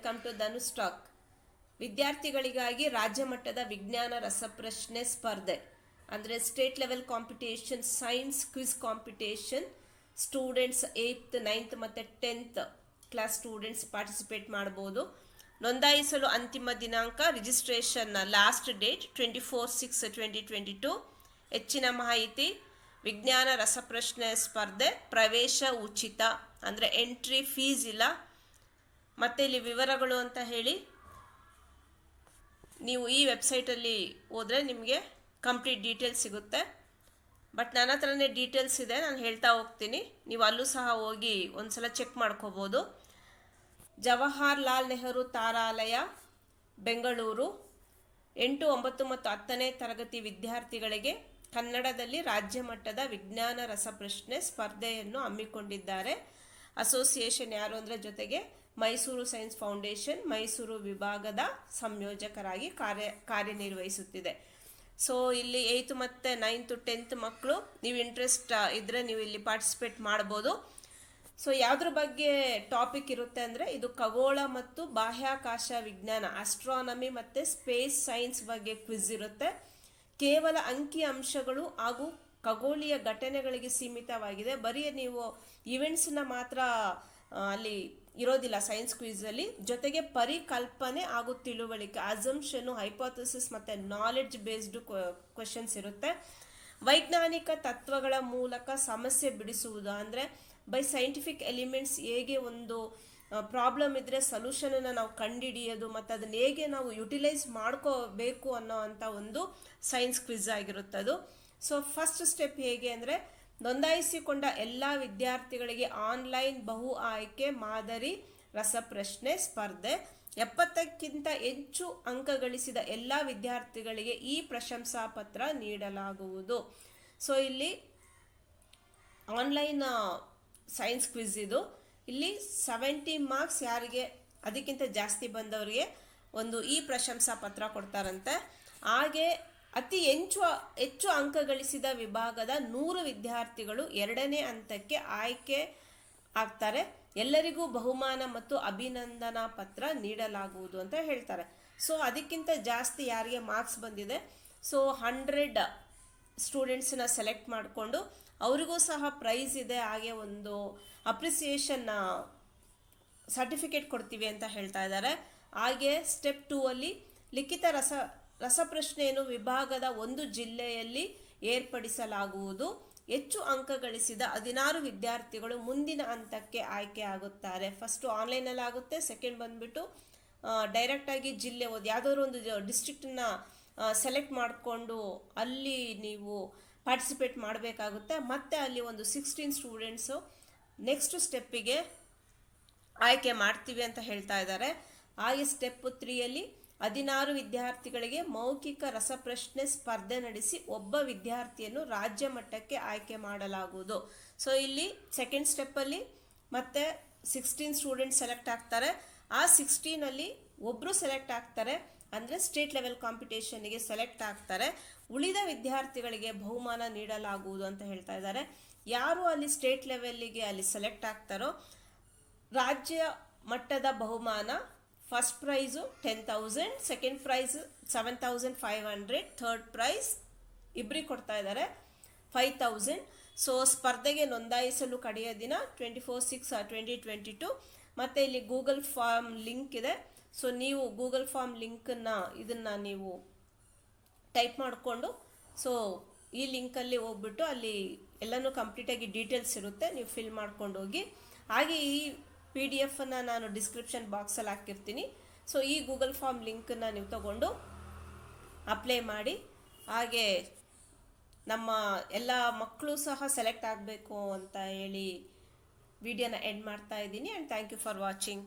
Welcome to Dhanush talk. ವಿದ್ಯಾರ್ಥಿಗಳಿಗಾಗಿ ರಾಜ್ಯ ಮಟ್ಟದ ವಿಜ್ಞಾನ ರಸಪ್ರಶ್ನೆ ಸ್ಪರ್ಧೆ ಅಂದರೆ state level competition science quiz competition students 8th 9th ಮತ್ತು 10th ಕ್ಲಾಸ್ ಸ್ಟೂಡೆಂಟ್ಸ್ ಪಾರ್ಟಿಸಿಪೇಟ್ ಮಾಡ್ಬೋದು. ನೋಂದಾಯಿಸಲು ಅಂತಿಮ ದಿನಾಂಕ ರಿಜಿಸ್ಟ್ರೇಷನ್ ಲಾಸ್ಟ್ ಡೇಟ್ 24/6/2022. ಹೆಚ್ಚಿನ ಮಾಹಿತಿ ವಿಜ್ಞಾನ ರಸಪ್ರಶ್ನೆ ಸ್ಪರ್ಧೆ ಪ್ರವೇಶ ಉಚಿತ ಅಂದರೆ ಎಂಟ್ರಿ ಫೀಸ್ ಇಲ್ಲ. ಮತ್ತು ಇಲ್ಲಿ ವಿವರಗಳು ಅಂತ ಹೇಳಿ ನೀವು ಈ ವೆಬ್ಸೈಟಲ್ಲಿ ಹೋದರೆ ನಿಮಗೆ ಕಂಪ್ಲೀಟ್ ಡೀಟೇಲ್ಸ್ ಸಿಗುತ್ತೆ. ಬಟ್ ನನ್ನ ಹತ್ರನೇ ಡೀಟೇಲ್ಸ್ ಇದೆ, ನಾನು ಹೇಳ್ತಾ ಹೋಗ್ತೀನಿ, ನೀವು ಅಲ್ಲೂ ಸಹ ಹೋಗಿ ಒಂದ್ಸಲ ಚೆಕ್ ಮಾಡ್ಕೋಬೋದು. ಜವಾಹರ್ಲಾಲ್ ನೆಹರು ತಾರಾಲಯ ಬೆಂಗಳೂರು 8, 9 ಮತ್ತು 10ನೇ ತರಗತಿ ವಿದ್ಯಾರ್ಥಿಗಳಿಗೆ ಕನ್ನಡದಲ್ಲಿ ರಾಜ್ಯ ಮಟ್ಟದ ವಿಜ್ಞಾನ ರಸಪ್ರಶ್ನೆ ಸ್ಪರ್ಧೆಯನ್ನು ಹಮ್ಮಿಕೊಂಡಿದ್ದಾರೆ. ಅಸೋಸಿಯೇಷನ್ ಯಾರು ಅಂದರೆ ಜೊತೆಗೆ ಮೈಸೂರು ಸೈನ್ಸ್ ಫೌಂಡೇಶನ್ ಮೈಸೂರು ವಿಭಾಗದ ಸಂಯೋಜಕರಾಗಿ ಕಾರ್ಯನಿರ್ವಹಿಸುತ್ತಿದೆ. ಸೊ ಇಲ್ಲಿ 8th ಮತ್ತು 9th 10th ಮಕ್ಕಳು ನೀವು ಇಂಟ್ರೆಸ್ಟ್ ಇದ್ದರೆ ನೀವು ಇಲ್ಲಿ ಪಾರ್ಟಿಸಿಪೇಟ್ ಮಾಡ್ಬೋದು. ಸೊ ಯಾವುದ್ರ ಬಗ್ಗೆ ಟಾಪಿಕ್ ಇರುತ್ತೆ ಅಂದರೆ ಇದು ಖಗೋಳ ಮತ್ತು ಬಾಹ್ಯಾಕಾಶ ವಿಜ್ಞಾನ ಆಸ್ಟ್ರಾನಮಿ ಮತ್ತು ಸ್ಪೇಸ್ ಸೈನ್ಸ್ ಬಗ್ಗೆ ಕ್ವಿಜ್ ಇರುತ್ತೆ. ಕೇವಲ ಅಂಕಿ ಅಂಶಗಳು ಹಾಗೂ ಖಗೋಳೀಯ ಘಟನೆಗಳಿಗೆ ಸೀಮಿತವಾಗಿದೆ. ಬರೀ ನೀವು ಇವೆಂಟ್ಸ್ನ ಮಾತ್ರ ಅಲ್ಲಿ ಇರೋದಿಲ್ಲ ಸೈನ್ಸ್ ಕ್ವಿಝಲ್ಲಿ. ಜೊತೆಗೆ ಪರಿಕಲ್ಪನೆ ಹಾಗೂ ತಿಳುವಳಿಕೆ ಅಸಂಪ್ಷನು ಹೈಪೋಥೆಸಿಸ್ ಮತ್ತು ನಾಲೆಡ್ಜ್ ಬೇಸ್ಡ್ ಕ್ವೆಶನ್ಸ್ ಇರುತ್ತೆ. ವೈಜ್ಞಾನಿಕ ತತ್ವಗಳ ಮೂಲಕ ಸಮಸ್ಯೆ ಬಿಡಿಸುವುದು ಅಂದರೆ ಬೈ ಸೈಂಟಿಫಿಕ್ ಎಲಿಮೆಂಟ್ಸ್ ಹೇಗೆ ಒಂದು ಪ್ರಾಬ್ಲಮ್ ಇದ್ದರೆ ಸೊಲ್ಯೂಷನನ್ನು ನಾವು ಕಂಡುಹಿಡಿಯೋದು ಮತ್ತು ಅದನ್ನು ಹೇಗೆ ನಾವು ಯುಟಿಲೈಸ್ ಮಾಡ್ಕೋಬೇಕು ಅನ್ನೋ ಅಂಥ ಒಂದು ಸೈನ್ಸ್ ಕ್ವಿಝ್ ಆಗಿರುತ್ತೆ ಅದು. ಸೊ ಫಸ್ಟ್ ಸ್ಟೆಪ್ ಹೇಗೆ ಅಂದರೆ ನೋಂದಾಯಿಸಿಕೊಂಡ ಎಲ್ಲ ವಿದ್ಯಾರ್ಥಿಗಳಿಗೆ ಆನ್ಲೈನ್ ಬಹು ಆಯ್ಕೆ ಮಾದರಿ ರಸಪ್ರಶ್ನೆ ಸ್ಪರ್ಧೆ 70ಕ್ಕಿಂತ ಹೆಚ್ಚು ಅಂಕ ಗಳಿಸಿದ ಎಲ್ಲ ವಿದ್ಯಾರ್ಥಿಗಳಿಗೆ ಈ ಪ್ರಶಂಸಾ ಪತ್ರ ನೀಡಲಾಗುವುದು. ಸೊ ಇಲ್ಲಿ ಆನ್ಲೈನ್ ಸೈನ್ಸ್ ಕ್ವಿಜ್ ಇದು. ಇಲ್ಲಿ 70 ಮಾರ್ಕ್ಸ್ ಯಾರಿಗೆ ಅದಕ್ಕಿಂತ ಜಾಸ್ತಿ ಬಂದವರಿಗೆ ಒಂದು ಈ ಪ್ರಶಂಸಾ ಪತ್ರ ಕೊಡ್ತಾರಂತೆ. ಹಾಗೆ ಅತಿ ಹೆಚ್ಚು ಅಂಕ ಗಳಿಸಿದ ವಿಭಾಗದ 100 ವಿದ್ಯಾರ್ಥಿಗಳು 2ನೇ ಹಂತಕ್ಕೆ ಆಯ್ಕೆ ಆಗ್ತಾರೆ. ಎಲ್ಲರಿಗೂ ಬಹುಮಾನ ಮತ್ತು ಅಭಿನಂದನಾ ಪತ್ರ ನೀಡಲಾಗುವುದು ಅಂತ ಹೇಳ್ತಾರೆ. ಸೊ ಅದಕ್ಕಿಂತ ಜಾಸ್ತಿ ಯಾರಿಗೆ ಮಾರ್ಕ್ಸ್ ಬಂದಿದೆ ಸೊ 100 ಸ್ಟೂಡೆಂಟ್ಸನ್ನ ಸೆಲೆಕ್ಟ್ ಮಾಡಿಕೊಂಡು ಅವರಿಗೂ ಸಹ ಪ್ರೈಸ್ ಇದೆ, ಹಾಗೆ ಒಂದು ಅಪ್ರಿಸಿಯೇಷನ್ ಸರ್ಟಿಫಿಕೇಟ್ ಕೊಡ್ತೀವಿ ಅಂತ ಹೇಳ್ತಾ ಇದ್ದಾರೆ. ಹಾಗೆ ಸ್ಟೆಪ್ 2 ಅಲ್ಲಿ ಲಿಖಿತ ರಸಪ್ರಶ್ನೆಯನ್ನು ವಿಭಾಗದ ಒಂದು ಜಿಲ್ಲೆಯಲ್ಲಿ ಏರ್ಪಡಿಸಲಾಗುವುದು. ಹೆಚ್ಚು ಅಂಕ ಗಳಿಸಿದ 16 ವಿದ್ಯಾರ್ಥಿಗಳು ಮುಂದಿನ ಹಂತಕ್ಕೆ ಆಯ್ಕೆ ಆಗುತ್ತಾರೆ. ಫಸ್ಟು ಆನ್ಲೈನಲ್ಲಿ ಆಗುತ್ತೆ, ಸೆಕೆಂಡ್ ಬಂದ್ಬಿಟ್ಟು ಡೈರೆಕ್ಟಾಗಿ ಜಿಲ್ಲೆ ಯಾವುದಾದ್ರು ಒಂದು ಡಿಸ್ಟ್ರಿಕ್ಟನ್ನ ಸೆಲೆಕ್ಟ್ ಮಾಡಿಕೊಂಡು ಅಲ್ಲಿ ನೀವು ಪಾರ್ಟಿಸಿಪೇಟ್ ಮಾಡಬೇಕಾಗುತ್ತೆ. ಮತ್ತು ಅಲ್ಲಿ ಒಂದು 16 ಸ್ಟೂಡೆಂಟ್ಸು ನೆಕ್ಸ್ಟ್ ಸ್ಟೆಪ್ಪಿಗೆ ಆಯ್ಕೆ ಮಾಡ್ತೀವಿ ಅಂತ ಹೇಳ್ತಾ ಇದ್ದಾರೆ. ಹಾಗೆ ಸ್ಟೆಪ್ 3ಯಲ್ಲಿ 16 ವಿದ್ಯಾರ್ಥಿಗಳಿಗೆ ಮೌಖಿಕ ರಸಪ್ರಶ್ನೆ ಸ್ಪರ್ಧೆ ನಡೆಸಿ ಒಬ್ಬ ವಿದ್ಯಾರ್ಥಿಯನ್ನು ರಾಜ್ಯ ಮಟ್ಟಕ್ಕೆ ಆಯ್ಕೆ ಮಾಡಲಾಗುವುದು. ಸೊ ಇಲ್ಲಿ ಸೆಕೆಂಡ್ ಸ್ಟೆಪ್ಪಲ್ಲಿ ಮತ್ತೆ 16 ಸ್ಟೂಡೆಂಟ್ಸ್ ಸೆಲೆಕ್ಟ್ ಆಗ್ತಾರೆ. ಆ 16ಅಲ್ಲಿ ಒಬ್ಬರು ಸೆಲೆಕ್ಟ್ ಆಗ್ತಾರೆ ಅಂದರೆ ಸ್ಟೇಟ್ ಲೆವೆಲ್ ಕಾಂಪಿಟೇಷನ್ಗೆ ಸೆಲೆಕ್ಟ್ ಆಗ್ತಾರೆ. ಉಳಿದ ವಿದ್ಯಾರ್ಥಿಗಳಿಗೆ ಬಹುಮಾನ ನೀಡಲಾಗುವುದು ಅಂತ ಹೇಳ್ತಾ ಇದ್ದಾರೆ. ಯಾರು ಅಲ್ಲಿ ಸ್ಟೇಟ್ ಲೆವೆಲ್ಲಿಗೆ ಅಲ್ಲಿ ಸೆಲೆಕ್ಟ್ ಆಗ್ತಾರೋ ರಾಜ್ಯ ಮಟ್ಟದ ಬಹುಮಾನ first prize 10,000, second prize 7,500, third prize ಇಬ್ಬರಿಗೆ ಕೊಡ್ತಾ ಇದ್ದಾರೆ 5,000. ಸೊ ಸ್ಪರ್ಧೆಗೆ ನೋಂದಾಯಿಸಲು ಕಡೆಯ ದಿನ 24/6/2022. ಮತ್ತು ಇಲ್ಲಿ ಗೂಗಲ್ ಫಾರ್ಮ್ ಲಿಂಕ್ ಇದೆ. ಸೊ ನೀವು ಗೂಗಲ್ ಫಾರ್ಮ್ ಇದನ್ನು ನೀವು ಟೈಪ್ ಮಾಡಿಕೊಂಡು ಸೊ ಈ ಲಿಂಕಲ್ಲಿ ಹೋಗ್ಬಿಟ್ಟು ಅಲ್ಲಿ ಎಲ್ಲನೂ ಕಂಪ್ಲೀಟಾಗಿ ಡೀಟೇಲ್ಸ್ ಇರುತ್ತೆ, ನೀವು ಫಿಲ್ ಮಾಡ್ಕೊಂಡು ಹೋಗಿ. ಹಾಗೆ ಈ PDF ನಾನು ಡಿಸ್ಕ್ರಿಪ್ಷನ್ ಬಾಕ್ಸಲ್ಲಿ ಹಾಕಿರ್ತೀನಿ. ಸೊ ಈ ಗೂಗಲ್ ಫಾರ್ಮ್ ಲಿಂಕನ್ನು ನೀವು ತಗೊಂಡು ಅಪ್ಲೈ ಮಾಡಿ. ಹಾಗೆ ನಮ್ಮ ಎಲ್ಲ ಮಕ್ಕಳು ಸಹ ಸೆಲೆಕ್ಟ್ ಆಗಬೇಕು ಅಂತ ಹೇಳಿ ವಿಡಿಯೋನ ಎಂಡ್ ಮಾಡ್ತಾ ಇದ್ದೀನಿ. And thank you for watching.